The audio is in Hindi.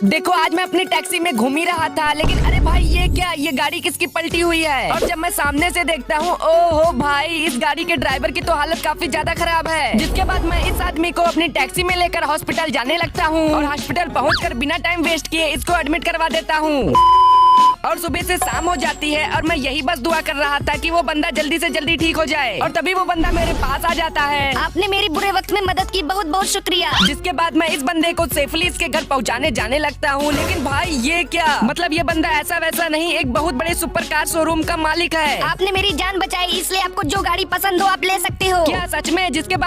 देखो आज मैं अपनी टैक्सी में घूम ही रहा था, लेकिन अरे भाई ये क्या, ये गाड़ी किसकी पलटी हुई है। और जब मैं सामने से देखता हूँ, ओहो भाई, इस गाड़ी के ड्राइवर की तो हालत काफी ज्यादा खराब है। जिसके बाद मैं इस आदमी को अपनी टैक्सी में लेकर हॉस्पिटल जाने लगता हूँ और हॉस्पिटल पहुँचकर बिना टाइम वेस्ट किए इसको एडमिट करवा देता हूँ। और सुबह से शाम हो जाती है और मैं यही बस दुआ कर रहा था कि वो बंदा जल्दी से जल्दी ठीक हो जाए, और तभी वो बंदा मेरे पास आ जाता है। आपने मेरी बुरे वक्त में मदद की, बहुत बहुत शुक्रिया। जिसके बाद मैं इस बंदे को सेफली इसके घर पहुंचाने जाने लगता हूं। लेकिन भाई ये क्या, मतलब ये बंदा ऐसा वैसा नहीं, एक बहुत बड़े सुपर कार शोरूम का मालिक है। आपने मेरी जान बचाई, इसलिए आपको जो गाड़ी पसंद हो आप ले सकते हो। क्या सच में? जिसके बाद